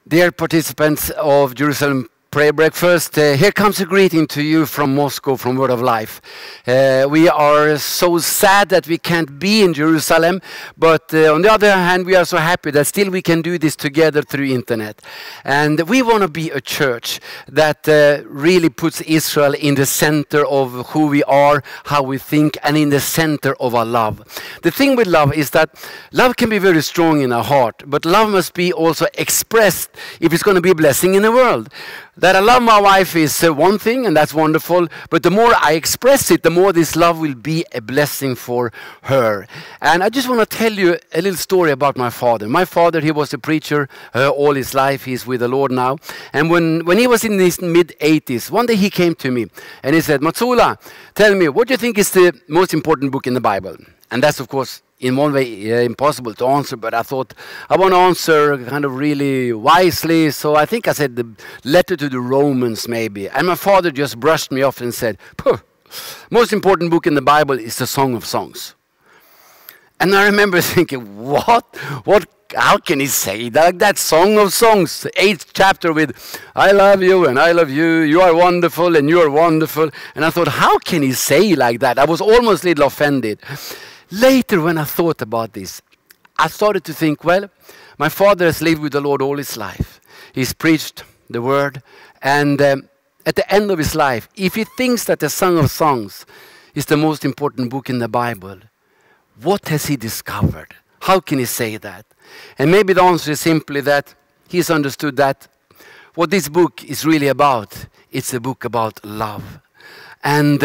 Dear participants of Jerusalem Prayer Breakfast, here comes a greeting to you from Moscow, from Word of Life. We are so sad that we can't be in Jerusalem, but on the other hand, we are so happy that still we can do this together through internet. And we want to be a church that really puts Israel in the center of who we are, how we think, and in the center of our love. The thing with love is that love can be very strong in our heart, but love must be also expressed if it's going to be a blessing in the world. That I love my wife is one thing, and that's wonderful, but the more I express it, the more this love will be a blessing for her. And I just want to tell you a little story about my father. My father, he was a preacher all his life. He's with the Lord now. And when he was in his mid-80s, one day he came to me and he said, "Matsula, tell me, what do you think is the most important book in the Bible?" And that's, of course, in one way impossible to answer, but I thought I want to answer kind of really wisely, so I think I said the letter to the Romans maybe. And my father just brushed me off and said, "Most important book in the Bible is the Song of Songs." And I remember thinking, what? How can he say that? That Song of Songs, 8th chapter with "I love you and I love you, you are wonderful and you are wonderful." And I thought, how can he say like that? I was almost a little offended. Later, when I thought about this, I started to think, well, my father has lived with the Lord all his life. He's preached the word, and at the end of his life, if he thinks that the Song of Songs is the most important book in the Bible, what has he discovered? How can he say that? And maybe the answer is simply that he's understood that what this book is really about, it's a book about love. And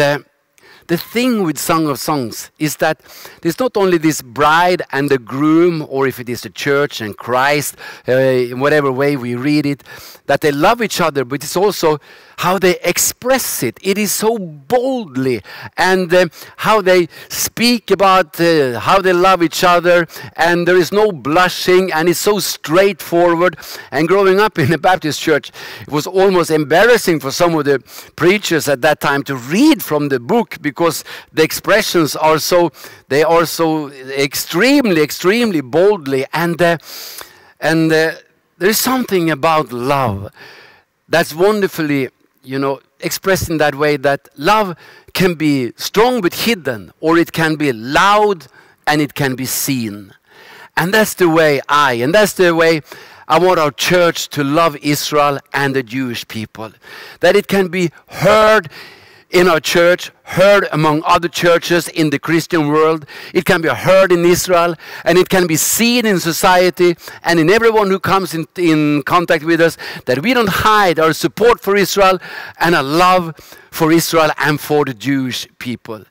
the thing with Song of Songs is that there's not only this bride and the groom, or if it is the church and Christ, in whatever way we read it, that they love each other, but it's also how they express it. It is so boldly, and how they speak about how they love each other, and there is no blushing, and it's so straightforward. And growing up in a Baptist church, it was almost embarrassing for some of the preachers at that time to read from the book, because the expressions are so, they are so extremely boldly, and there is something about love that's wonderfully, expressed in that way, that love can be strong but hidden, or it can be loud and it can be seen. And that's the way I want our church to love Israel and the Jewish people. That it can be heard in our church, heard among other churches in the Christian world. It can be heard in Israel, and it can be seen in society and in everyone who comes in contact with us, that we don't hide our support for Israel and our love for Israel and for the Jewish people.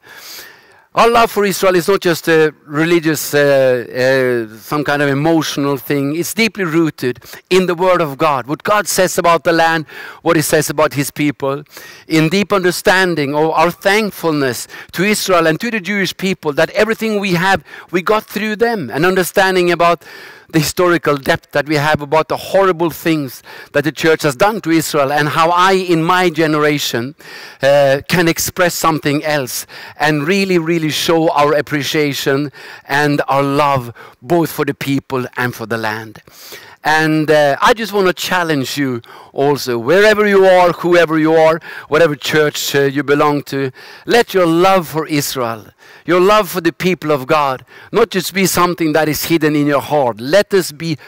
Our love for Israel is not just a religious, some kind of emotional thing. It's deeply rooted in the Word of God. What God says about the land, what He says about His people. In deep understanding of our thankfulness to Israel and to the Jewish people, that everything we have, we got through them. And understanding about the historical depth that we have about the horrible things that the church has done to Israel, and how I, in my generation, can express something else and really show our appreciation and our love both for the people and for the land. And I just want to challenge you also, wherever you are, whoever you are, whatever church you belong to, let your love for Israel, your love for the people of God, not just be something that is hidden in your heart. Let it be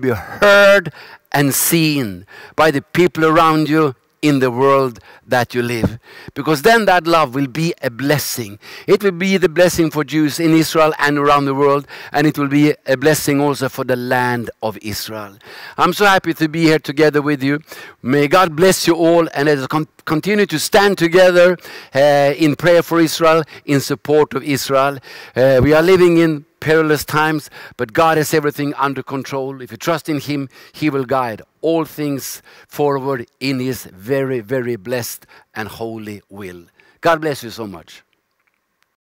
heard and seen by the people around you in the world that you live. Because then that love will be a blessing. It will be the blessing for Jews in Israel and around the world, and it will be a blessing also for the land of Israel. I'm so happy to be here together with you. May God bless you all, and let us continue to stand together in prayer for Israel, in support of Israel. We are living in perilous times, but God has everything under control. If you trust in Him, He will guide all things forward in His very blessed and holy will. God bless you so much.